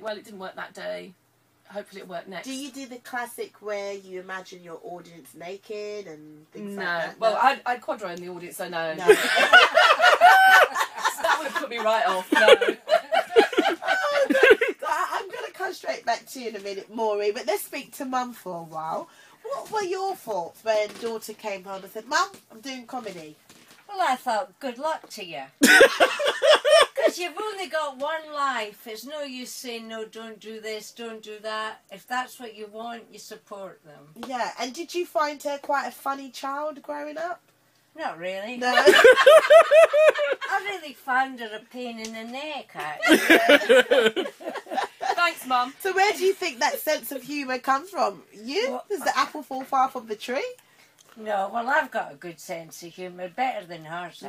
well, it didn't work that day. Hopefully it worked next. Do you do the classic where you imagine your audience naked and things like that? Well, I'd quadro in the audience, so no. That would have put me right off. No. I'm going to come straight back to you in a minute, Maureen, but let's speak to Mum for a while. What were your thoughts when daughter came home and said, Mum, I'm doing comedy? Well, I thought, good luck to you. Because you've only got one life. It's no use saying, no, don't do this, don't do that. If that's what you want, you support them. Yeah, and did you find her quite a funny child growing up? Not really. No. I really found her a pain in the neck, actually. Thanks, Mum. So where do you think that sense of humour comes from? You? Well, does the apple fall far from the tree? No, well, I've got a good sense of humour, better than hers.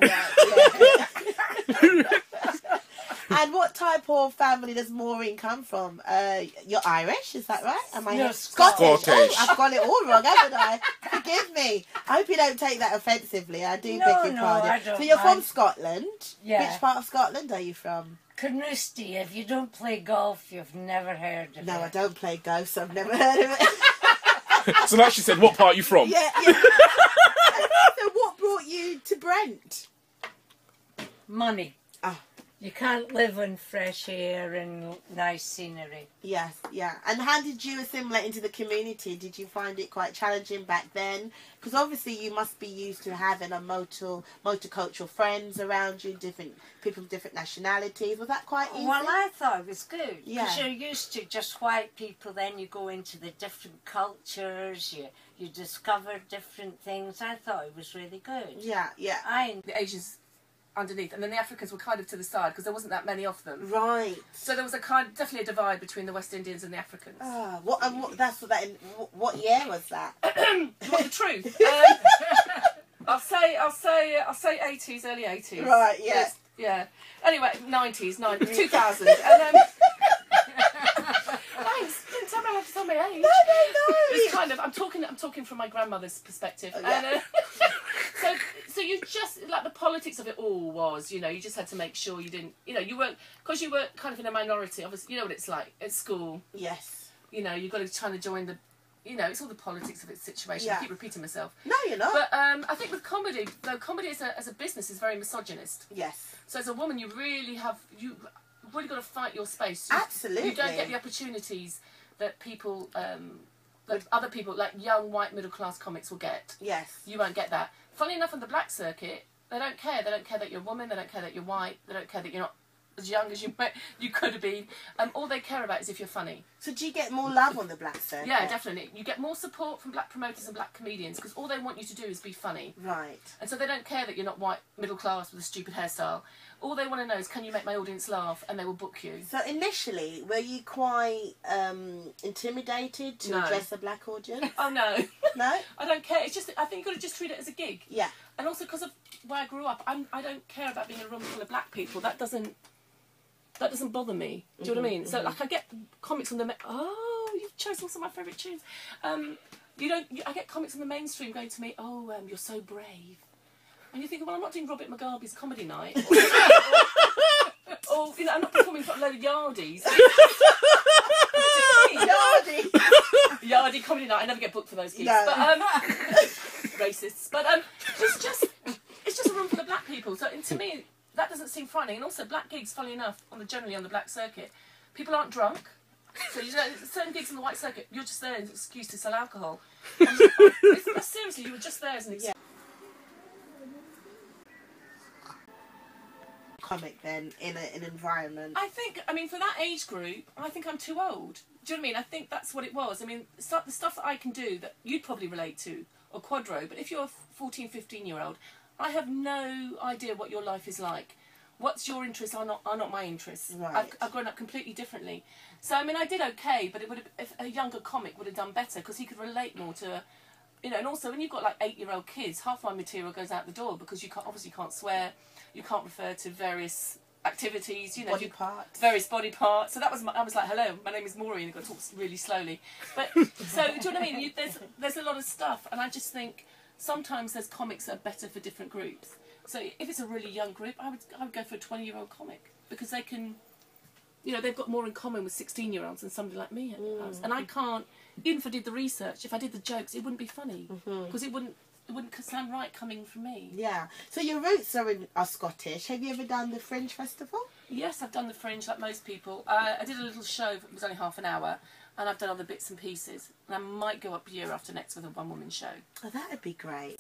And what type of family does Maureen come from? You're Irish, is that right? Am I no, Scottish? Oh, I've got it all wrong, haven't I? Forgive me. I hope you don't take that offensively. I do beg your pardon. I don't so you're mind. From Scotland? Yeah. Which part of Scotland are you from? Carnoustie. If you don't play golf, you've never heard of it. No, I don't play golf, so I've never heard of it. So now she said, what part are you from? Yeah. So what brought you to Brent? Money. Oh. You can't live on fresh air and nice scenery. Yes, yeah. And how did you assimilate into the community? Did you find it quite challenging back then? Because obviously you must be used to having a multicultural friends around you, different people from different nationalities. Was that quite easy? Well, I thought it was good. Yeah. Because you're used to just white people, then you go into the different cultures, you discover different things. I thought it was really good. Yeah, yeah. The Asians underneath, and then the Africans were kind of to the side because there wasn't that many of them. Right. So there was definitely a divide between the West Indians and the Africans. Ah, what year was that? What the truth? I'll say 80s, early 80s. Right. Yeah. Yeah. Anyway, 90s, 2000. And thanks. Didn't tell me I have to tell my age. No. It's kind of. I'm talking from my grandmother's perspective. Yeah. And, so you just, like, the politics of it all was, you just had to make sure you didn't, you weren't, because you were kind of in a minority, obviously, you know what it's like at school. Yes. You've got to try to join the, it's all the politics of its situation. Yeah. I keep repeating myself. No, you're not. But I think with comedy, though, comedy as a business is very misogynist. Yes. So as a woman, you've really got to fight your space. Absolutely. You don't get the opportunities that people, that other people, like young white middle class comics will get. Yes. You won't get that. Funny enough, on the black circuit, they don't care. They don't care that you're a woman. They don't care that you're white. They don't care that you're not as young as you could have been. All they care about is if you're funny. So do you get more love on the black circuit? Yeah, definitely. You get more support from black promoters and black comedians because all they want you to do is be funny. Right. And so they don't care that you're not white, middle class with a stupid hairstyle. All they want to know is, can you make my audience laugh? And they will book you. So initially, were you quite intimidated to address a black audience? Oh, no. No? I don't care. It's just, I think you've got to just treat it as a gig. Yeah. And also because of where I grew up, I don't care about being in a room full of black people. That doesn't bother me. Do you know what I mean? So, like, I get comics on the... Oh, you've chosen some of my favourite tunes. I get comics on the mainstream going to me, oh, you're so brave. And you think, well, I'm not doing Robert Mugabe's comedy night. Or I'm not performing for a load of yardies. Yardie comedy night. I never get booked for those gigs. No. But, racists. But it's just a room full of black people. So to me, that doesn't seem frightening. And also, black gigs, funnily enough, generally on the black circuit, people aren't drunk. So certain gigs on the white circuit, you're just there as an excuse to sell alcohol. Seriously, you were just there as an excuse. Comic then in an environment. I think, for that age group, I think I'm too old. Do you know what I mean? I think that's what it was. The stuff that I can do that you'd probably relate to, or quadro, but if you're a 14, 15-year-old, I have no idea what your life is like. What's your interests are not my interests. Right. I've grown up completely differently. So, I did okay, but if a younger comic would have done better, because he could relate more to... and also when you've got like 8-year-old kids, half my material goes out the door because you obviously can't swear, you can't refer to various activities, body parts. Various body parts. So I was like, hello, my name is Maureen, I've got to talk really slowly. But so do you know what I mean? There's a lot of stuff, and I just think sometimes there's comics that are better for different groups. So if it's a really young group, I would go for a 20-year-old comic because they can you know, they've got more in common with 16-year-olds than somebody like me has. And I can't, even if I did the research, if I did the jokes, it wouldn't be funny because it wouldn't sound right coming from me. Yeah. So your roots are Scottish. Have you ever done the Fringe Festival? Yes, I've done the Fringe like most people. I did a little show, it was only half an hour, and I've done other bits and pieces. And I might go up year after next with a one-woman show. Oh, that would be great.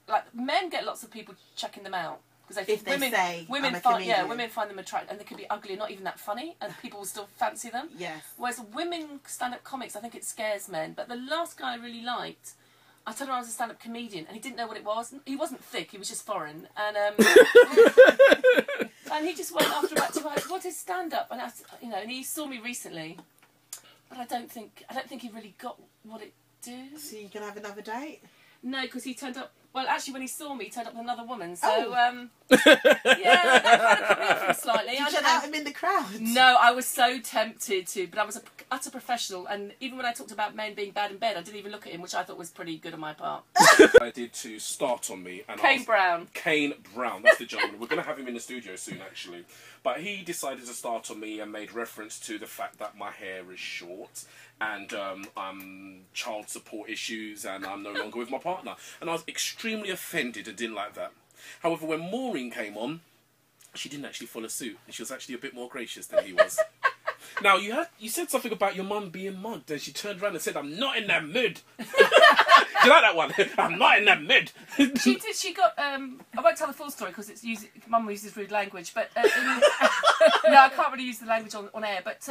Like, men get lots of people checking them out. Because If they say, women I'm a find, comedian. women find them attractive, and they could be ugly and not even that funny, and people will still fancy them. Yes. Whereas women stand-up comics, I think it scares men. But the last guy I really liked, I told him I was a stand-up comedian, and he didn't know what it was. He wasn't thick; he was just foreign, and and he just went after about 2 hours. What is stand-up? And and he saw me recently, but I don't think he really got what it do. So you can have another date? No, because he turned up. Well, actually, when he saw me, he turned up with another woman. So, Oh. yeah, that kind of put me off him slightly. Did I you don't let know. out him in the crowd? No, I was so tempted to, but I was an utter professional. And even when I talked about men being bad in bed, I didn't even look at him, which I thought was pretty good on my part. I did to start on me. And Kane Brown. Kane Brown, that's the gentleman. We're going to have him in the studio soon, actually. But he decided to start on me and made reference to the fact that my hair is short and I'm child support issues and I'm no longer with my partner. And I was extremely offended and didn't like that. However, when Maureen came on, she didn't actually follow suit. And she was actually a bit more gracious than he was. Now, you said something about your mum being mugged, and she turned around and said, I'm not in that mood. Do you like that one? I'm not in that mood. She did. She got. I won't tell the full story because Mum uses rude language. But no, I can't really use the language on air. But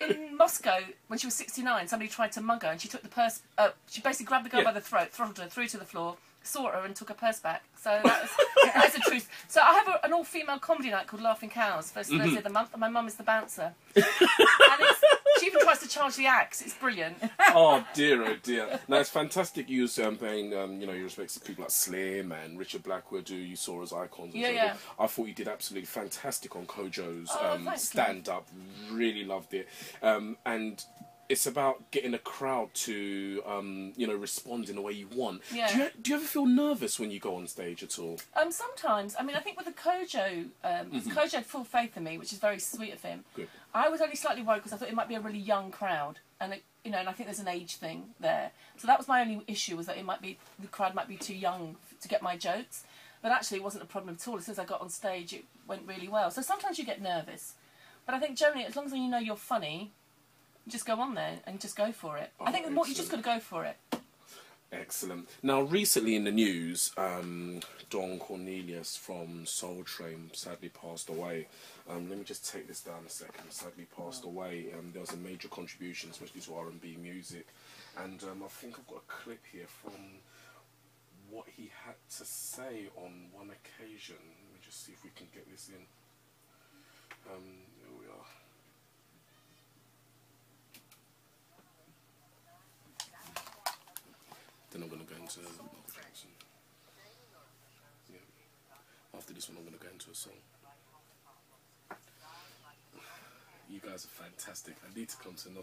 in Moscow, when she was 69, somebody tried to mug her, and she took the purse. She basically grabbed the girl by the throat, throttled her, threw her to the floor, saw her, and took her purse back. So that's the truth. So I have an all-female comedy night called Laughing Cows, first Thursday of the month, and my mum is the bouncer. And she even tries to charge the acts. It's brilliant. Oh dear. Now it's fantastic you paying your respects to people like Slim and Richard Blackwood, who you saw as icons. And Yeah. I thought you did absolutely fantastic on Kojo's Thanks, stand-up. Really loved it. And it's about getting a crowd to respond in the way you want. Yeah. Do you ever feel nervous when you go on stage at all? Sometimes. I mean, I think with the Kojo, Kojo had full faith in me, which is very sweet of him. Good. I was only slightly worried because I thought it might be a really young crowd, and and I think there's an age thing there. So that was my only issue, was that the crowd might be too young to get my jokes. But actually, it wasn't a problem at all. As soon as I got on stage, it went really well. So sometimes you get nervous, but I think generally, as long as you know you're funny, just go on there and just go for it. I think the more you just got to go for it. Excellent. Now, recently in the news, Don Cornelius from Soul Train sadly passed away. Let me just take this down a second. Sadly passed away. There was a major contribution, especially to R&B music. And I think I've got a clip here from what he had to say on one occasion. Let me just see if we can get this in. Here we are. Then I'm going to go into Michael Jackson. Yeah. After this one, I'm going to go into a song. You guys are fantastic. I need to come to another.